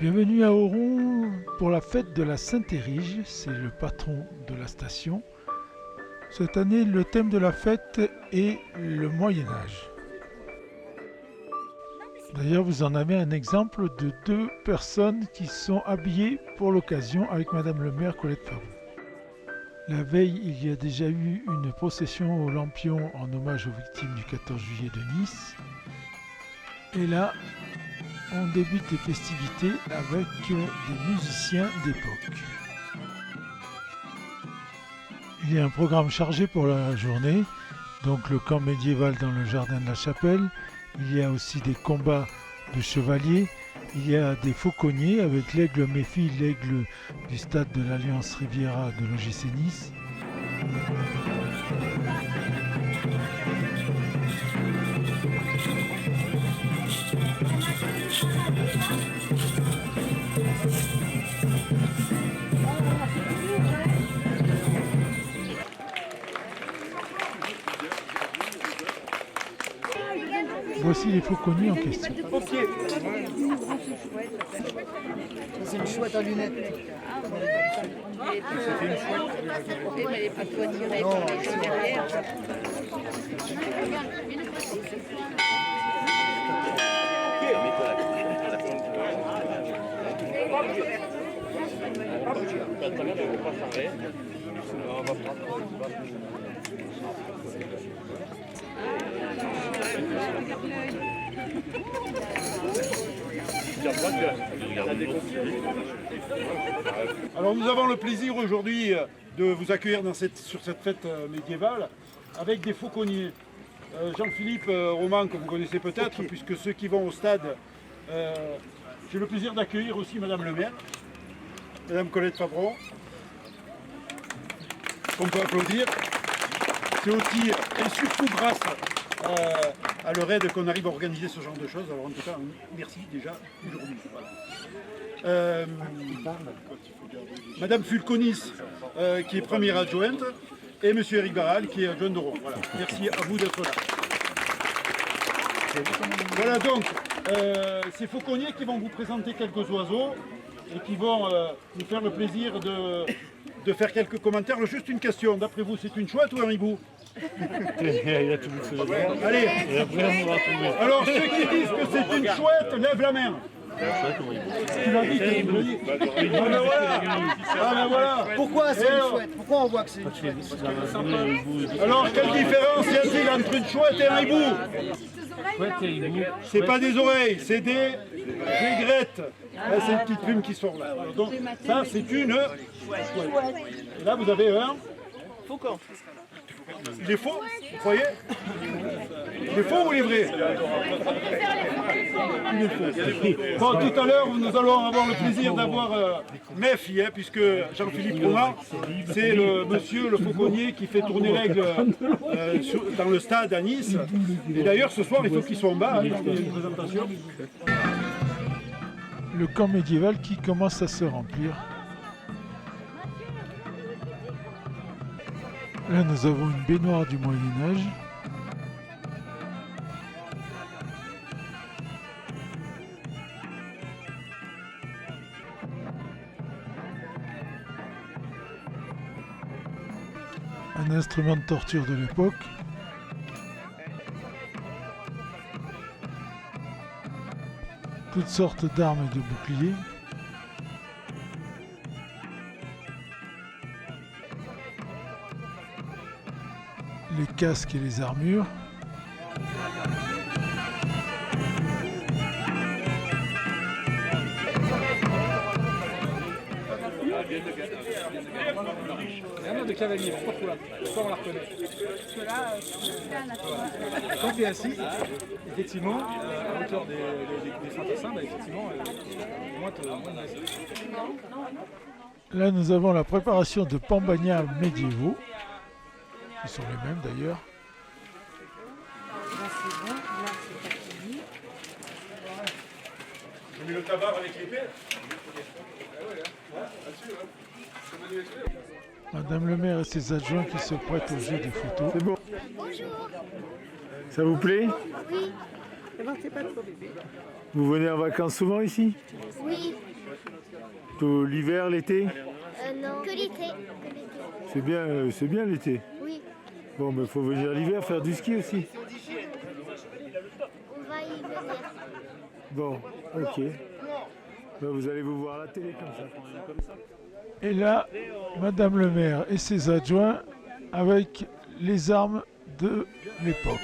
Bienvenue à Auron pour la fête de la Sainte-Érige, c'est le patron de la station. Cette année, le thème de la fête est le Moyen-Âge. D'ailleurs, vous en avez un exemple de deux personnes qui sont habillées pour l'occasion avec Madame le maire Colette Favreau. La veille, il y a déjà eu une procession aux lampions en hommage aux victimes du 14 juillet de Nice. Et là, on débute les festivités avec des musiciens d'époque. Il y a un programme chargé pour la journée, donc le camp médiéval dans le jardin de la chapelle. Il y a aussi des combats de chevaliers. Il y a des fauconniers avec l'aigle Méfie, l'aigle du stade de l'Alliance Riviera de l'OGC Nice. Voici les fauconniers en question. C'est une chouette à lunettes. C'était une chouette. Mais elle n'est pas poignée sur les gens derrière. Alors nous avons le plaisir aujourd'hui de vous accueillir sur cette fête médiévale avec des fauconniers. Jean-Philippe Roman, que vous connaissez peut-être, puisque ceux qui vont au stade, j'ai le plaisir d'accueillir aussi Madame le maire, Madame Colette Favreau, qu'on peut applaudir. C'est aussi et surtout grâce à leur aide qu'on arrive à organiser ce genre de choses. Alors en tout cas, merci déjà aujourd'hui. Voilà. Madame Fulconis, qui est première adjointe, et Monsieur Eric Barral, qui est adjoint d'Auron. Voilà. Merci à vous d'être là. Voilà donc ces fauconniers qui vont vous présenter quelques oiseaux et qui vont nous faire le plaisir de faire quelques commentaires. Alors, juste une question, d'après vous, c'est une chouette ou un hibou? Il a tout fait. Allez. Et après, on va trouver. Alors ceux qui disent que c'est une chouette, lève la main. Tu l'as dit, tu l'as dit. Ah ben voilà. Pourquoi c'est une chouette? Pourquoi on voit que c'est une chouette? Alors quelle différence y a-t-il entre une chouette et un hibou? C'est pas des oreilles, c'est des aigrettes. Là, c'est une petite plume qui sort là. Alors, donc, ça c'est une chouette. Et là vous avez un faucon. Il est faux, vous croyez? Il est faux ou il est vrai? Il est faux. Bon, tout à l'heure, nous allons avoir le plaisir d'avoir Méfie, puisque Jean-Philippe Roman, c'est le monsieur, le fauconnier qui fait tourner l'aigle dans le stade à Nice. Et d'ailleurs, ce soir, il faut qu'il soit en bas, parce qu'il y a une présentation. Le camp médiéval qui commence à se remplir. Là, nous avons une baignoire du Moyen-Âge. Un instrument de torture de l'époque. Toutes sortes d'armes et de boucliers. Les casques et les armures. Rien de cavalier, pourquoi? Pourquoi on la reconnaît? Parce que là, Quand tu es assis, effectivement, à hauteur des fantassins, bah, effectivement, moins de masse. Là, nous avons la préparation de pambagnas médiévaux, qui sont les mêmes d'ailleurs. là c'est bon, là c'est pas fini. Je mets le tabac avec l'épée. Madame le maire et ses adjoints qui se prêtent au jeu des photos. C'est bon. Bonjour. Ça vous plaît? Oui. D'abord, c'est pas trop bébé. Vous venez en vacances souvent ici? Oui. Plutôt l'hiver, l'été? Non. Que l'été. C'est bien l'été. Oui. Bon, mais faut venir l'hiver faire du ski aussi. On va y venir. Bon, ok. Ben, vous allez vous voir à la télé comme ça. Et là, Madame le maire et ses adjoints avec les armes de l'époque.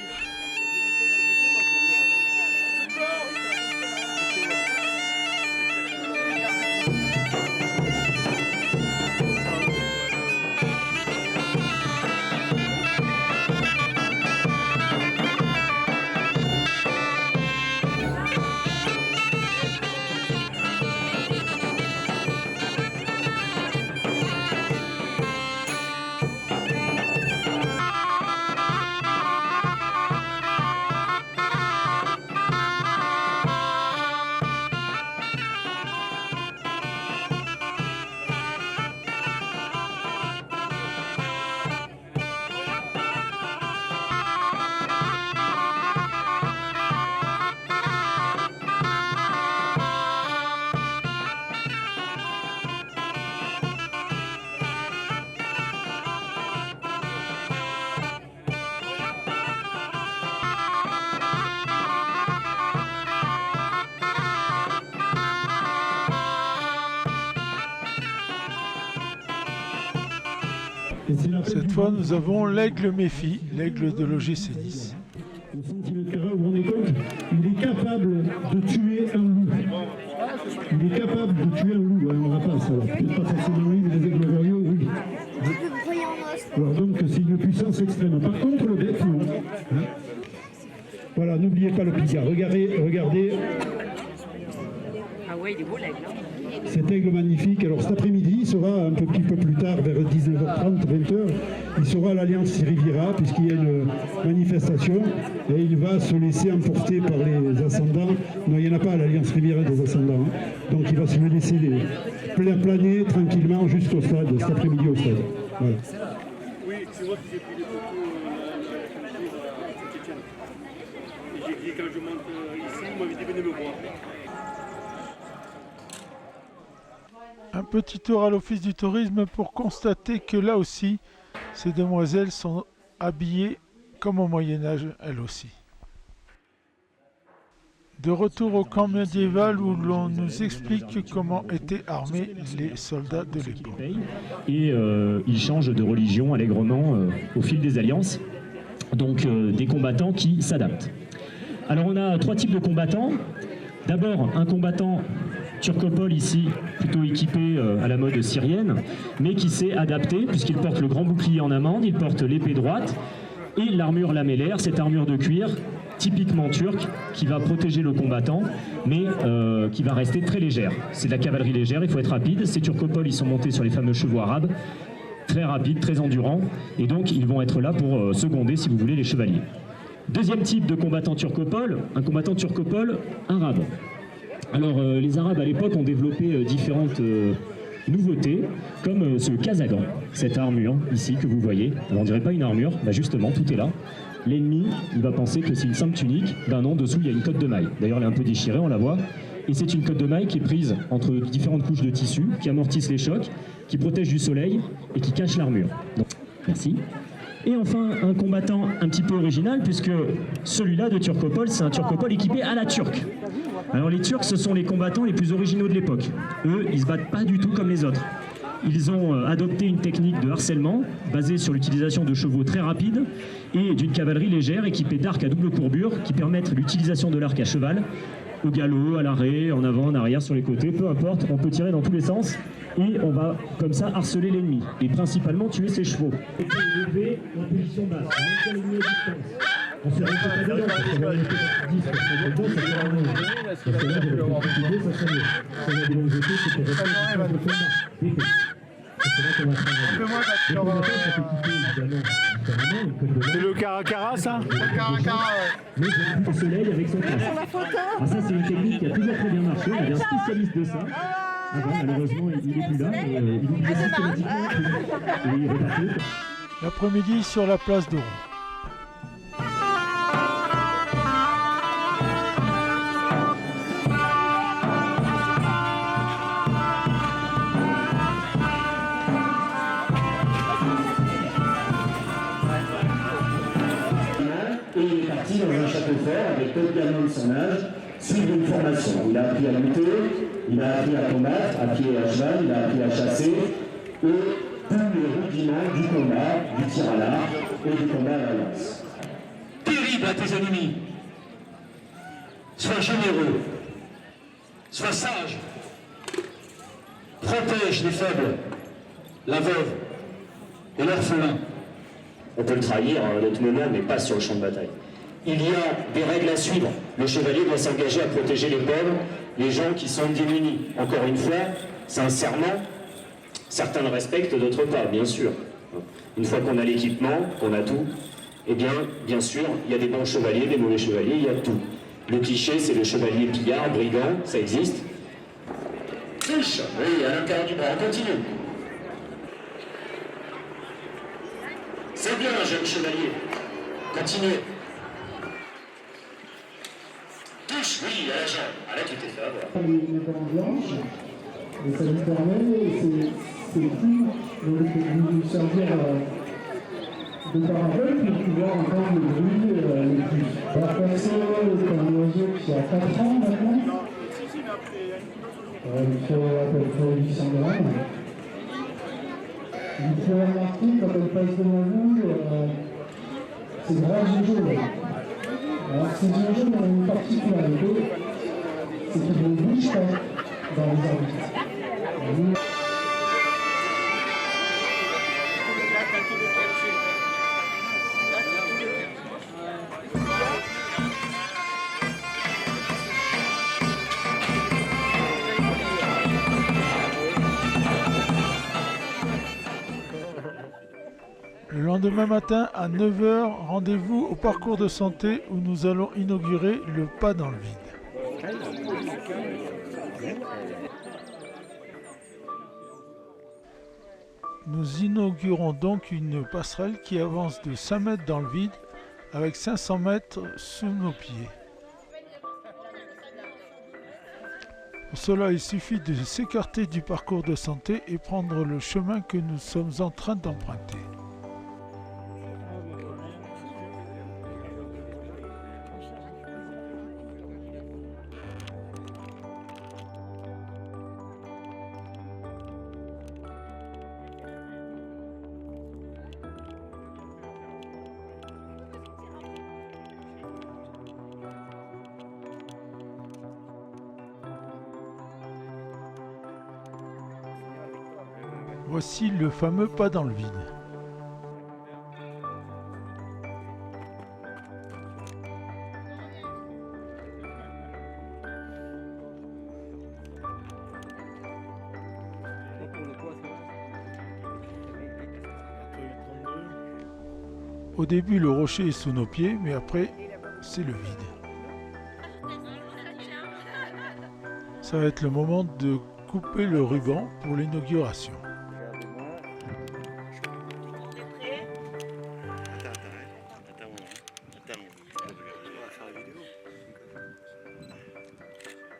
Cette fois, nous avons l'aigle Méfi, l'aigle de l'OGC Nice. Au centimètre carré, vous vous rendez compte, il est capable de tuer un loup. Il est capable de tuer un loup, un rapace. Alors, peut-être pas forcément lui, mais les aigles royaux, oui. Alors donc, c'est une puissance extrême. Par contre, le bec, non. Hein. Voilà, n'oubliez pas le picard. Regardez. Ah ouais, il est beau l'aigle. Cet aigle magnifique. Alors cet après-midi, il sera un petit peu plus tard, vers 19h30, 20h, il sera à l'Alliance Riviera, puisqu'il y a une manifestation, et il va se laisser emporter par les ascendants. Non, il n'y en a pas à l'Alliance Riviera des ascendants. Hein. Donc il va se laisser planer tranquillement jusqu'au stade, cet après-midi au stade. Voilà. Oui, c'est moi qui ai pris les photos à Saint-Étienne. Et quand je monte ici, vous m'avez dit venez me voir. Un petit tour à l'office du tourisme pour constater que là aussi, ces demoiselles sont habillées comme au Moyen-Âge, elles aussi. De retour au camp médiéval où l'on nous explique comment étaient armés les soldats de l'époque. Et ils changent de religion allègrement au fil des alliances, donc des combattants qui s'adaptent. Alors on a trois types de combattants. D'abord un combattant turcopole ici, plutôt équipé à la mode syrienne, mais qui s'est adapté puisqu'il porte le grand bouclier en amande, il porte l'épée droite et l'armure lamellaire, cette armure de cuir typiquement turque qui va protéger le combattant, mais qui va rester très légère. C'est de la cavalerie légère, il faut être rapide. Ces turcopoles, ils sont montés sur les fameux chevaux arabes, très rapides, très endurants, et donc ils vont être là pour seconder, si vous voulez, les chevaliers. Deuxième type de combattant turcopole, un combattant turcopole arabe. Alors les Arabes à l'époque ont développé différentes nouveautés, comme ce casagan, cette armure ici que vous voyez. Alors on dirait pas une armure, bah justement tout est là. L'ennemi, il va penser que c'est une simple tunique, ben non, dessous il y a une cotte de maille. D'ailleurs elle est un peu déchirée, on la voit. Et c'est une cotte de maille qui est prise entre différentes couches de tissu, qui amortissent les chocs, qui protège du soleil et qui cache l'armure. Donc, merci. Et enfin, un combattant un petit peu original, puisque celui-là de Turcopole, c'est un Turcopole équipé à la turque. Alors les Turcs, ce sont les combattants les plus originaux de l'époque. Eux, ils se battent pas du tout comme les autres. Ils ont adopté une technique de harcèlement basée sur l'utilisation de chevaux très rapides et d'une cavalerie légère équipée d'arcs à double courbure qui permettent l'utilisation de l'arc à cheval, au galop, à l'arrêt, en avant, en arrière, sur les côtés, peu importe, on peut tirer dans tous les sens et on va comme ça harceler l'ennemi et principalement tuer ses chevaux. Levé en position basse, on maintient l'ennemi à distance. On se répète pas dedans, parce qu'on va monter à 10, parce que dedans, ça fait un moment. Parce que là, j'avais fait une idée, ça serait ça va de longs côtés, c'est pour rester à le combat. C'est là qu'on va travailler. Les combattants sont équipés, évidemment, différemment, une cotte de maille. C'est le caracara, ça? Le caracara, Mais j'ai pris le soleil avec son casque. Ah, ça, c'est une technique qui a toujours très bien marché. Il y a un spécialiste de ça. Ah bon, malheureusement, il n'est plus là. Mais il oublie systématiquement. Et il repartit. L'après-midi sur la place d'Oron. gamin de son âge, suivre une formation. Il a appris à lutter, il a appris à combattre, à pied et à cheval, il a appris à chasser, et tous les rudiments du combat, du tir à l'arc et du combat à la lance. Terrible à tes ennemis. Sois généreux. Sois sage. Protège les faibles, la veuve et l'orphelin. On peut le trahir à un autre moment, mais pas sur le champ de bataille. Il y a des règles à suivre. Le chevalier doit s'engager à protéger les pauvres, les gens qui sont démunis. Encore une fois, c'est un serment. Certains le respectent, d'autres pas, bien sûr. Une fois qu'on a l'équipement, qu'on a tout, eh bien sûr, il y a des bons chevaliers, des mauvais chevaliers, il y a tout. Le cliché, c'est le chevalier pillard, brigand, ça existe. Touche, oui, à l'intérieur du bras, on continue. C'est bien, jeune chevalier. Continuez. Touche, oui, à la jambe. Ah là, tu t'es fait avoir. Les dents blanches, et ça nous permet, c'est tout, de nous servir de parabole pour pouvoir entendre le bruit le plus. Alors perso, c'est un oiseau qui a 4 ans maintenant. Il faut à peu près 800 grammes. Il faut remarquer quand elle passe devant vous, c'est bras jaunes. Alors ces jaunes ont une particularité, c'est qu'ils ne bougent pas dans les orbites. Le lendemain matin à 9 h, rendez-vous au parcours de santé où nous allons inaugurer le pas dans le vide. Nous inaugurons donc une passerelle qui avance de 5 mètres dans le vide avec 500 mètres sous nos pieds. Pour cela, il suffit de s'écarter du parcours de santé et prendre le chemin que nous sommes en train d'emprunter. Voici le fameux pas dans le vide. Au début, le rocher est sous nos pieds, mais après, c'est le vide. Ça va être le moment de couper le ruban pour l'inauguration.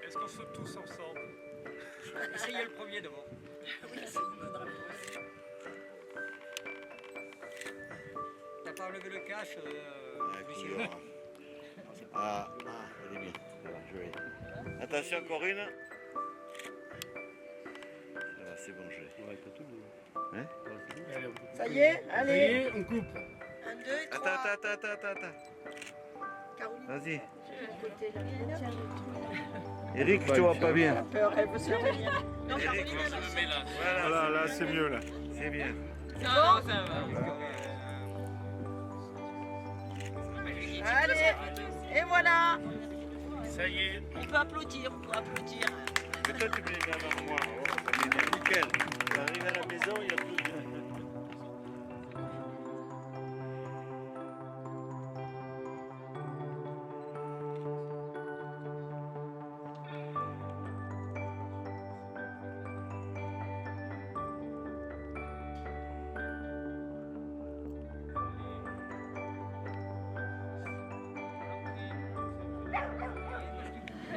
Est-ce qu'on saute tous ensemble? Essayez le premier d'abord. T'as pas enlevé le cache, Lucien? Elle est bien. Voilà, je vais. Attention, encore une. Voilà, c'est bon, je vais. Hein? Ça y est, allez. On coupe. 1, 2, 3. Attends. Caroline. Vas-y. Côté là. Tiens, le truc. Eric, je te vois pas bien. Peur, elle veut se tenir. Non, Caroline, elle se met là. Voilà, là, c'est mieux, là. C'est bien. C'est bon? Ça va. Allez, et voilà. Ça y est. On peut applaudir, Mais toi, tu mets les mains avant moi. Oh, ça m'énerve. Nickel. Tu arrives à la maison, il y a plus de...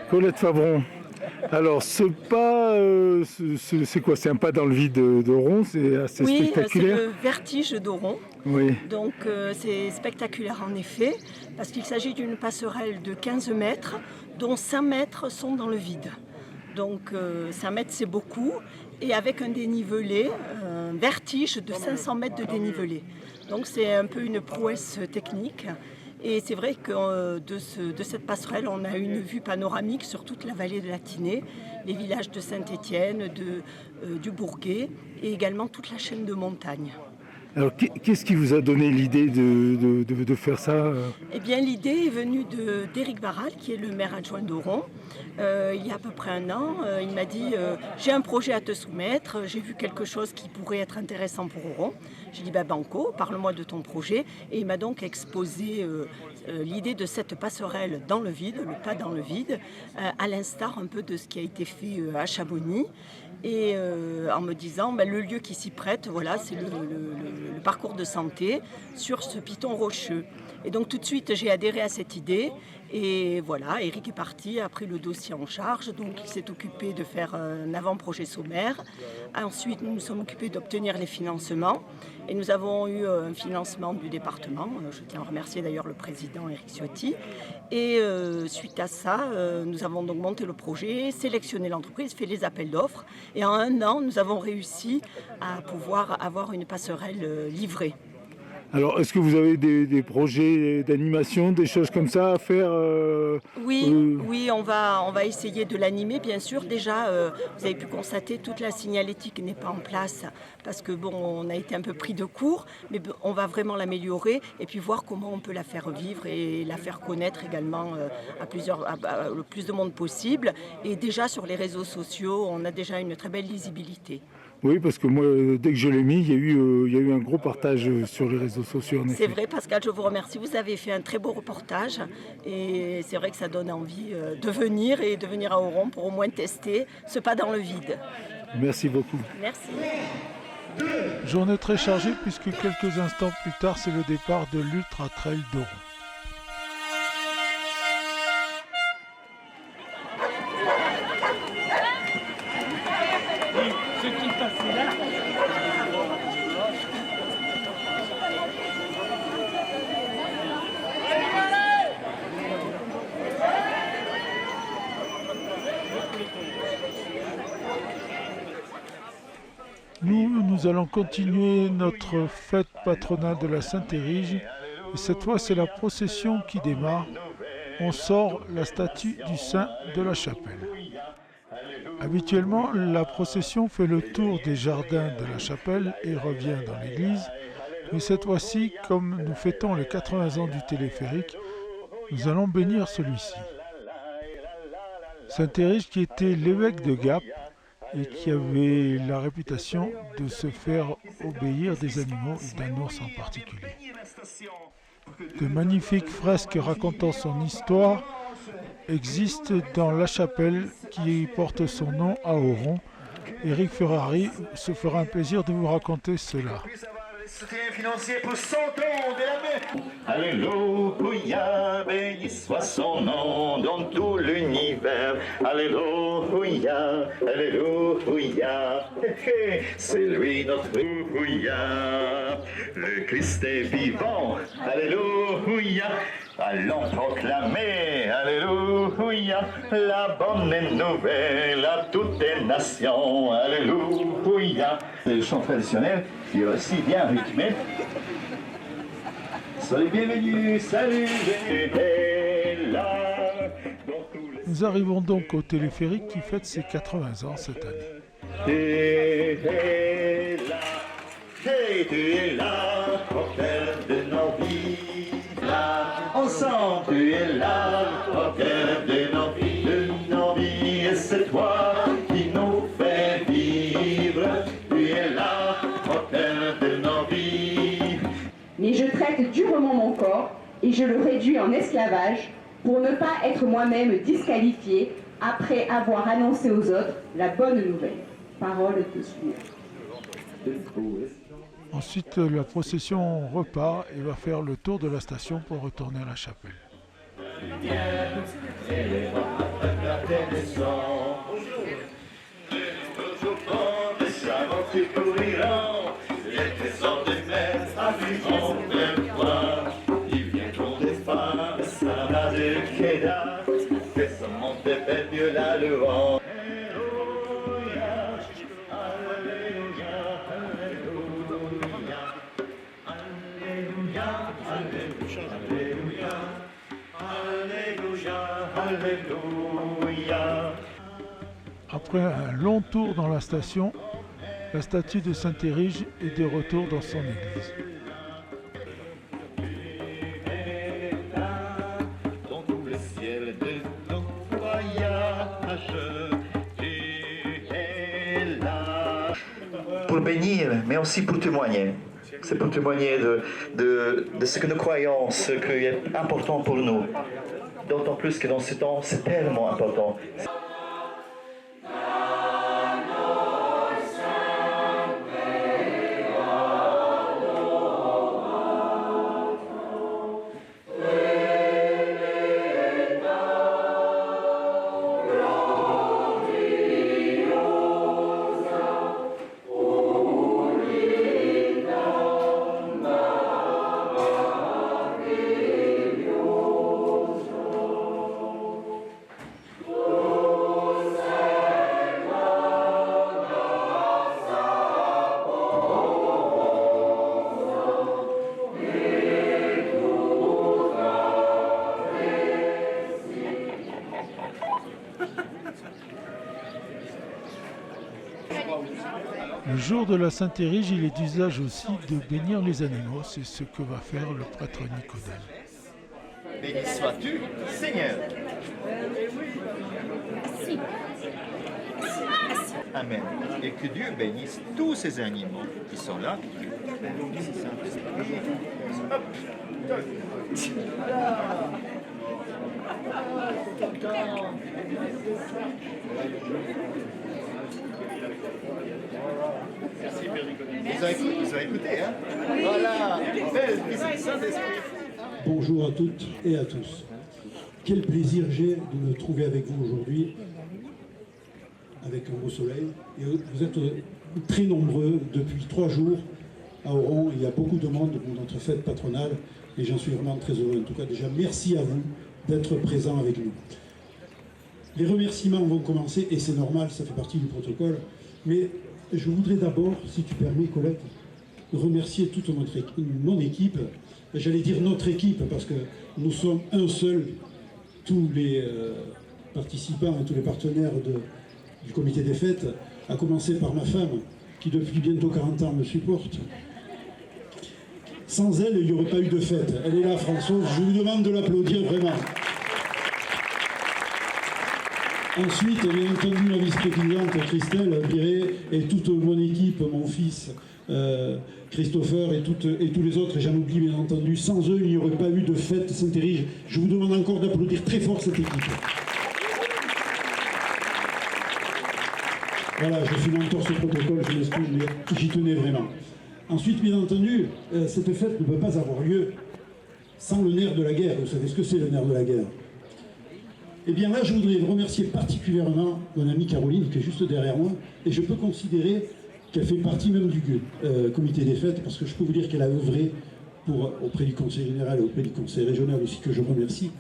Colette Favron, Alors ce pas, c'est quoi? C'est un pas dans le vide d'Oron, c'est assez spectaculaire. Oui, c'est le vertige d'Oron. Oui. Donc c'est spectaculaire en effet, parce qu'il s'agit d'une passerelle de 15 mètres, dont 5 mètres sont dans le vide. Donc 5 mètres c'est beaucoup, et avec un dénivelé, un vertige de 500 mètres de dénivelé. Donc c'est un peu une prouesse technique. Et c'est vrai que de cette passerelle, on a une vue panoramique sur toute la vallée de la Tinée, les villages de Saint-Étienne, du Bourguet, et également toute la chaîne de montagnes. Alors qu'est-ce qui vous a donné l'idée de faire ça? Eh bien l'idée est venue d'Éric Barral, qui est le maire adjoint d'Oron. Il y a à peu près un an, il m'a dit j'ai un projet à te soumettre, j'ai vu quelque chose qui pourrait être intéressant pour Oron. J'ai dit banco, parle-moi de ton projet. Et il m'a donc exposé l'idée de cette passerelle dans le vide, le pas dans le vide, à l'instar un peu de ce qui a été fait à Chamonix. Et en me disant, le lieu qui s'y prête, voilà, c'est le parcours de santé sur ce piton rocheux. Et donc tout de suite, j'ai adhéré à cette idée. Et voilà, Éric est parti, a pris le dossier en charge. Donc il s'est occupé de faire un avant-projet sommaire. Ensuite, nous nous sommes occupés d'obtenir les financements. Et nous avons eu un financement du département. Je tiens à remercier d'ailleurs le président Éric Ciotti. Et suite à ça, nous avons donc monté le projet, sélectionné l'entreprise, fait les appels d'offres. Et en un an, nous avons réussi à pouvoir avoir une passerelle livrée. Alors, est-ce que vous avez des projets d'animation, des choses comme ça à faire Oui, on va essayer de l'animer, bien sûr. Déjà, vous avez pu constater, toute la signalétique n'est pas en place parce que on a été un peu pris de court, mais on va vraiment l'améliorer et puis voir comment on peut la faire vivre et la faire connaître également à le plus de monde possible. Et déjà sur les réseaux sociaux, on a déjà une très belle lisibilité. Oui, parce que moi, dès que je l'ai mis, il y a eu un gros partage sur les réseaux sociaux. C'est vrai, Pascal, je vous remercie. Vous avez fait un très beau reportage et c'est vrai que ça donne envie de venir à Oron pour au moins tester ce pas dans le vide. Merci beaucoup. Merci. Journée très chargée puisque quelques instants plus tard, c'est le départ de l'Ultra Trail d'Oron. Nous allons continuer notre fête patronale de la Sainte-Érige et cette fois c'est la procession qui démarre. On sort la statue du Saint de la Chapelle. Habituellement, la procession fait le tour des jardins de la chapelle et revient dans l'église. Mais cette fois-ci, comme nous fêtons les 80 ans du téléphérique, nous allons bénir celui-ci. Sainte-Érige qui était l'évêque de Gap et qui avait la réputation de se faire obéir des animaux et d'un ours en particulier. De magnifiques fresques racontant son histoire existent dans la chapelle qui porte son nom à Oron. Éric Ferrari se fera un plaisir de vous raconter cela. Soutien financier pour 100 ans de la mer. Alléluia, béni soit son nom dans tout l'univers. Alléluia, alléluia, c'est lui notre Alléluia. Le Christ est vivant, alléluia. Allons proclamer, alléluia, la bonne nouvelle à toutes les nations, alléluia. C'est le chant traditionnel qui est aussi bien rythmé. Soyez bienvenus, salut, bienvenue là. Nous arrivons donc au téléphérique qui fête ses 80 ans cette année. Tu es là, tu es là, porteur de nos vies. Là, ensemble, tu es là, porteur de nos vies, et c'est toi qui nous fais vivre. Tu es là, porteur de nos vies. Mais je traite durement mon corps et je le réduis en esclavage pour ne pas être moi-même disqualifié après avoir annoncé aux autres la bonne nouvelle. Parole de suivre. Ensuite, la procession repart et va faire le tour de la station pour retourner à la chapelle. et les bras intéressants. Toujours prendre des aventures couriront, les trésors des mers afflueront vers toi. Ils viendront des femmes, ça va de Kéda, que ça monte des belles vieux là devant. Après un long tour dans la station, la statue de Saint-Érige est de retour dans son église. Dans tout le ciel de ton voyage, tu es là. Pour bénir, mais aussi pour témoigner. C'est pour témoigner de ce que nous croyons, ce qui est important pour nous. D'autant plus que dans ce temps, c'est tellement important. Le jour de la Saint-Érige, il est d'usage aussi de bénir les animaux. C'est ce que va faire le prêtre Nicodème. Béni sois-tu, Seigneur. Amen. Et que Dieu bénisse tous ces animaux qui sont là. Merci Saint-Esprit. Hop. Vous avez écouté, hein? Voilà. Merci Saint-Esprit. Bonjour à toutes et à tous. Quel plaisir j'ai de me trouver avec vous aujourd'hui, avec un beau soleil. Et vous êtes très nombreux depuis 3 jours à Oron. Il y a beaucoup de monde pour notre fête patronale et j'en suis vraiment très heureux. En tout cas, déjà, merci à vous d'être présents avec nous. Les remerciements vont commencer, et c'est normal, ça fait partie du protocole, mais je voudrais d'abord, si tu permets, Colette, remercier toute mon équipe, j'allais dire notre équipe, parce que nous sommes un seul, tous les participants et tous les partenaires du comité des fêtes, à commencer par ma femme, qui depuis bientôt 40 ans me supporte. Sans elle, il n'y aurait pas eu de fête. Elle est là, Françoise, je vous demande de l'applaudir vraiment. Ensuite, bien entendu, la vice-présidente Christelle Piré et toute mon équipe, mon fils Christopher et tous les autres, et j'en oublie bien entendu. Sans eux, il n'y aurait pas eu de fête Saint-Érige. Je vous demande encore d'applaudir très fort cette équipe. Voilà, je suis mentor ce protocole, je m'excuse, mais j'y tenais vraiment. Ensuite, bien entendu, cette fête ne peut pas avoir lieu sans le nerf de la guerre. Vous savez ce que c'est le nerf de la guerre? Eh bien là, je voudrais remercier particulièrement mon amie Caroline, qui est juste derrière moi, et je peux considérer qu'elle fait partie même du comité des fêtes, parce que je peux vous dire qu'elle a œuvré auprès du conseil général et auprès du conseil régional aussi, que je remercie,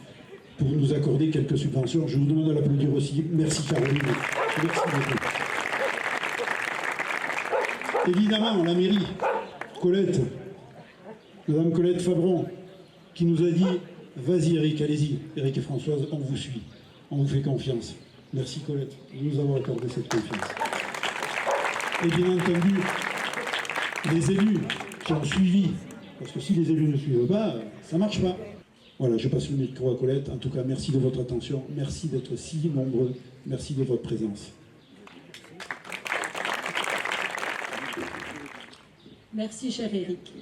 pour nous accorder quelques subventions. Je vous demande de l'applaudir aussi. Merci Caroline. Merci beaucoup. Évidemment, la mairie, Colette, Madame Colette Fabron, qui nous a dit « Vas-y Eric, allez-y, Eric et Françoise, on vous suit, on vous fait confiance. » Merci Colette de nous avoir accordé cette confiance. Et bien entendu, les élus qui ont suivi, parce que si les élus ne suivent pas, ça ne marche pas. Voilà, je passe le micro à Colette. En tout cas, merci de votre attention, merci d'être si nombreux, merci de votre présence. Merci, cher Eric,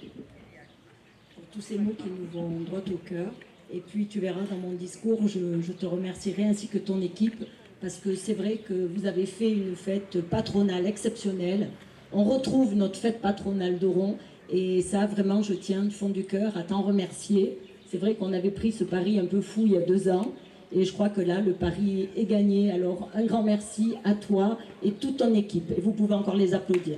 pour tous ces mots qui nous vont droit au cœur. Et puis, tu verras dans mon discours, je te remercierai ainsi que ton équipe, parce que c'est vrai que vous avez fait une fête patronale exceptionnelle. On retrouve notre fête patronale d'Oron, et ça, vraiment, je tiens du fond du cœur à t'en remercier. C'est vrai qu'on avait pris ce pari un peu fou il y a 2 ans, Et je crois que là, le pari est gagné. Alors, un grand merci à toi et toute ton équipe. Et vous pouvez encore les applaudir.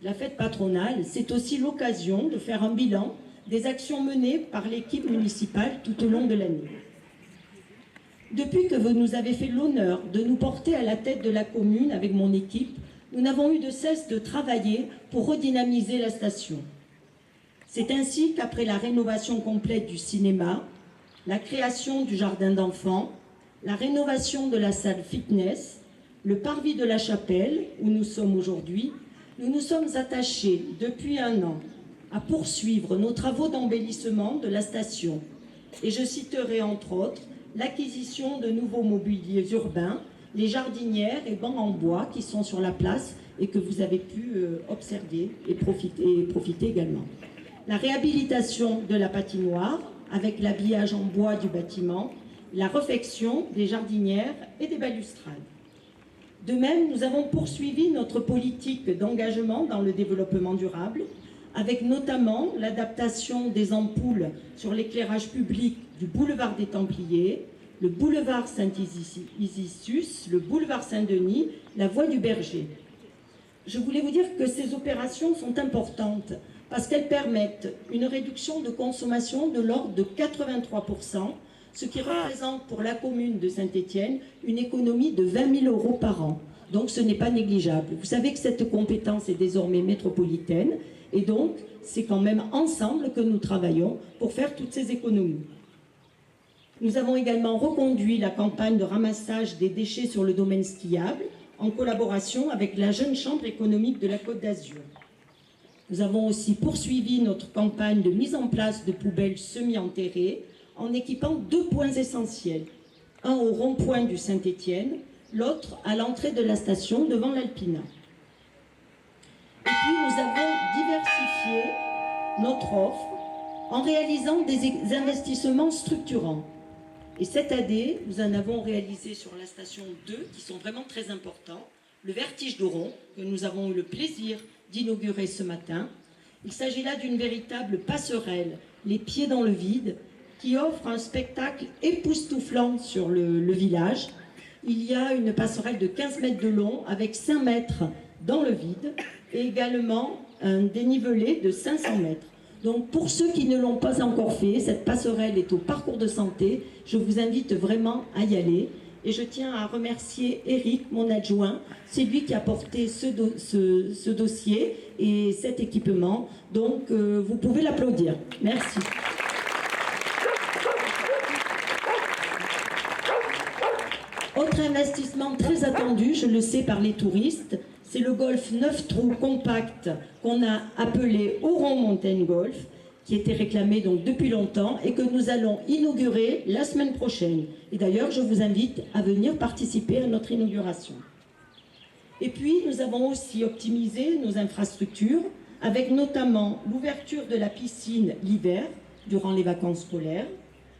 La fête patronale, c'est aussi l'occasion de faire un bilan des actions menées par l'équipe municipale tout au long de l'année. Depuis que vous nous avez fait l'honneur de nous porter à la tête de la commune avec mon équipe, nous n'avons eu de cesse de travailler pour redynamiser la station. C'est ainsi qu'après la rénovation complète du cinéma, la création du jardin d'enfants, la rénovation de la salle fitness, le parvis de la chapelle, où nous sommes aujourd'hui, nous nous sommes attachés depuis un an à poursuivre nos travaux d'embellissement de la station. Et je citerai entre autres l'acquisition de nouveaux mobiliers urbains, les jardinières et bancs en bois qui sont sur la place et que vous avez pu observer et profiter également. La réhabilitation de la patinoire avec l'habillage en bois du bâtiment, la réfection des jardinières et des balustrades. De même, nous avons poursuivi notre politique d'engagement dans le développement durable, avec notamment l'adaptation des ampoules sur l'éclairage public du boulevard des Templiers, le boulevard Saint-Isidus, le boulevard Saint-Denis, la voie du Berger. Je voulais vous dire que ces opérations sont importantes parce qu'elles permettent une réduction de consommation de l'ordre de 83%, ce qui représente pour la commune de Saint-Étienne une économie de 20 000 € par an. Donc ce n'est pas négligeable. Vous savez que cette compétence est désormais métropolitaine et donc c'est quand même ensemble que nous travaillons pour faire toutes ces économies. Nous avons également reconduit la campagne de ramassage des déchets sur le domaine skiable en collaboration avec la Jeune Chambre économique de la Côte d'Azur. Nous avons aussi poursuivi notre campagne de mise en place de poubelles semi-enterrées en équipant 2 points essentiels, un au rond-point du Saint-Étienne, l'autre à l'entrée de la station devant l'Alpina. Et puis nous avons diversifié notre offre en réalisant des investissements structurants. Et cette année, nous en avons réalisé sur la station 2, qui sont vraiment très importants, le Vertige d'Oron, que nous avons eu le plaisir d'inaugurer ce matin. Il s'agit là d'une véritable passerelle, les pieds dans le vide, qui offre un spectacle époustouflant sur le village. Il y a une passerelle de 15 mètres de long, avec 5 mètres dans le vide, et également un dénivelé de 500 mètres. Donc pour ceux qui ne l'ont pas encore fait, cette passerelle est au parcours de santé. Je vous invite vraiment à y aller. Et je tiens à remercier Eric, mon adjoint. C'est lui qui a porté ce dossier et cet équipement. Donc vous pouvez l'applaudir. Merci. Autre investissement très attendu, je le sais par les touristes, c'est le golf 9 trous compact qu'on a appelé Oron Mountain Golf, qui était réclamé donc depuis longtemps et que nous allons inaugurer la semaine prochaine. Et d'ailleurs, je vous invite à venir participer à notre inauguration. Et puis, nous avons aussi optimisé nos infrastructures avec notamment l'ouverture de la piscine l'hiver, durant les vacances scolaires,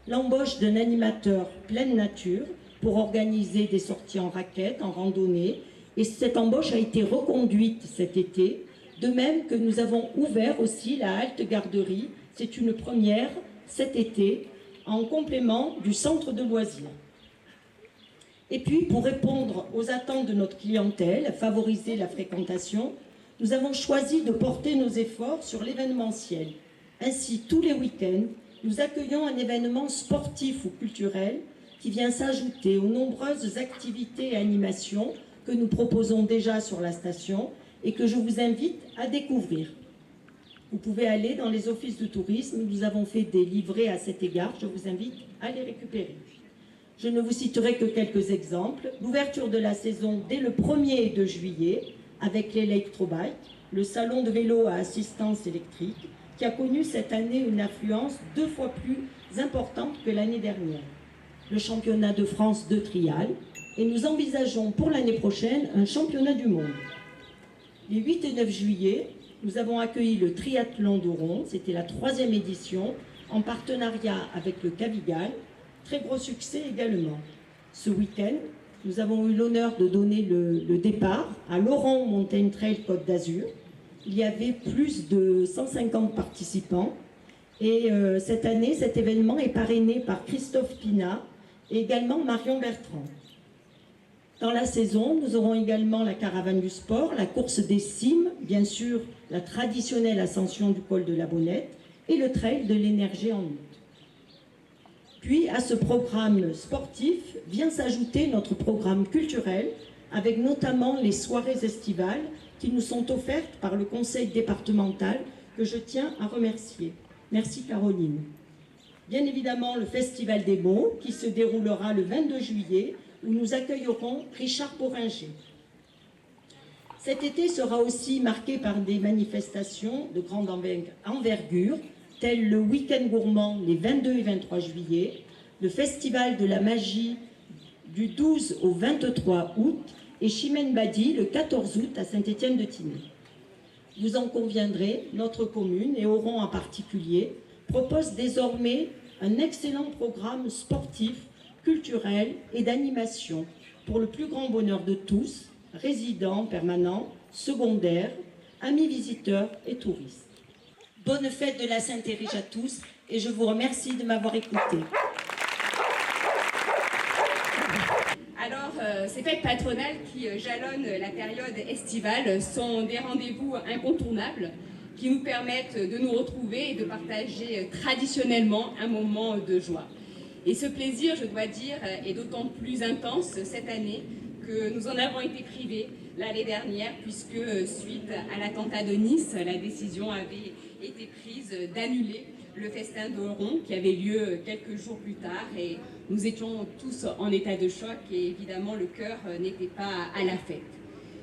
l'embauche d'un animateur pleine nature pour organiser des sorties en raquettes, en randonnée. Et cette embauche a été reconduite cet été, de même que nous avons ouvert aussi la halte garderie. C'est une première cet été, en complément du centre de loisirs. Et puis, pour répondre aux attentes de notre clientèle, favoriser la fréquentation, nous avons choisi de porter nos efforts sur l'événementiel. Ainsi, tous les week-ends, nous accueillons un événement sportif ou culturel qui vient s'ajouter aux nombreuses activités et animations que nous proposons déjà sur la station et que je vous invite à découvrir. Vous pouvez aller dans les offices de tourisme, nous avons fait des livrets à cet égard, je vous invite à les récupérer. Je ne vous citerai que quelques exemples. L'ouverture de la saison dès le 1er de juillet avec l'électrobike, le salon de vélo à assistance électrique, qui a connu cette année une affluence 2 fois plus importante que l'année dernière. Le championnat de France de trial, et nous envisageons pour l'année prochaine un championnat du monde. Les 8 et 9 juillet, nous avons accueilli le triathlon d'Oron, c'était la 3e édition, en partenariat avec le Cavigal, très gros succès également. Ce week-end, nous avons eu l'honneur de donner le départ à l'Oron Mountain Trail Côte d'Azur. Il y avait plus de 150 participants Et cette année, cet événement est parrainé par Christophe Pina et également Marion Bertrand. Dans la saison, nous aurons également la caravane du sport, la course des cimes, bien sûr la traditionnelle ascension du col de la Bonnette et le trail de l'énergie en août. Puis à ce programme sportif vient s'ajouter notre programme culturel avec notamment les soirées estivales qui nous sont offertes par le conseil départemental que je tiens à remercier. Merci Caroline. Bien évidemment le Festival des mots qui se déroulera le 22 juillet où nous accueillerons Richard Boringer. Cet été sera aussi marqué par des manifestations de grande envergure, telles le week-end gourmand les 22 et 23 juillet, le Festival de la magie du 12 au 23 août et Chimène Badi le 14 août à Saint-Étienne-de-Tinée. Vous en conviendrez, notre commune, et Oron en particulier, propose désormais un excellent programme sportif, culturel et d'animation pour le plus grand bonheur de tous, résidents, permanents, secondaires, amis visiteurs et touristes. Bonne fête de la Saint-Érige à tous et je vous remercie de m'avoir écouté. Alors, ces fêtes patronales qui jalonnent la période estivale sont des rendez-vous incontournables qui nous permettent de nous retrouver et de partager traditionnellement un moment de joie. Et ce plaisir, je dois dire, est d'autant plus intense cette année que nous en avons été privés l'année dernière puisque suite à l'attentat de Nice, la décision avait été prise d'annuler le festin d'Oron qui avait lieu quelques jours plus tard et nous étions tous en état de choc et évidemment le cœur n'était pas à la fête.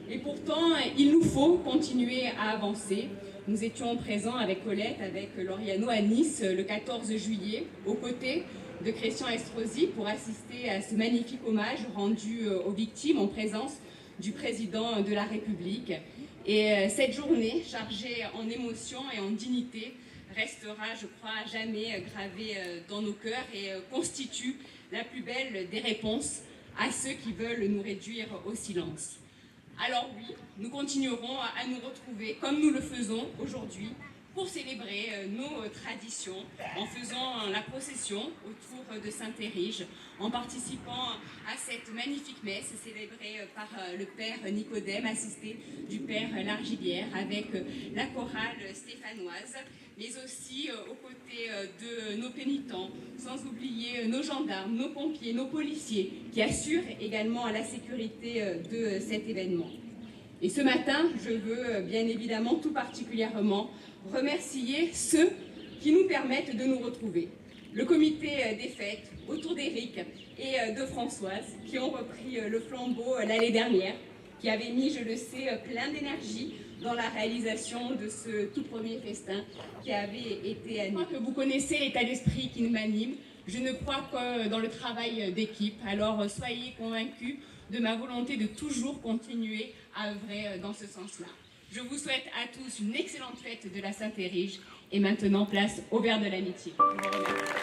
Et pourtant, il nous faut continuer à avancer. Nous étions présents avec Colette, avec Lauriano à Nice le 14 juillet, aux côtés de Christian Estrosi pour assister à ce magnifique hommage rendu aux victimes en présence du président de la République. Et cette journée, chargée en émotion et en dignité, restera, je crois, à jamais gravée dans nos cœurs et constitue la plus belle des réponses à ceux qui veulent nous réduire au silence. Alors oui, nous continuerons à nous retrouver comme nous le faisons aujourd'hui pour célébrer nos traditions en faisant la procession autour de Saint-Érige, en participant à cette magnifique messe célébrée par le Père Nicodème, assisté du Père Largillière, avec la chorale stéphanoise, mais aussi aux côtés de nos pénitents, sans oublier nos gendarmes, nos pompiers, nos policiers, qui assurent également la sécurité de cet événement. Et ce matin, je veux bien évidemment tout particulièrement remercier ceux qui nous permettent de nous retrouver. Le comité des fêtes autour d'Éric et de Françoise qui ont repris le flambeau l'année dernière, qui avaient mis, je le sais, plein d'énergie dans la réalisation de ce tout premier festin qui avait été animé. Je crois que vous connaissez l'état d'esprit qui nous anime. Je ne crois que dans le travail d'équipe. Alors soyez convaincus de ma volonté de toujours continuer à œuvrer dans ce sens-là. Je vous souhaite à tous une excellente fête de la Saint-Érige et maintenant place au verre de l'amitié. Je vous remercie.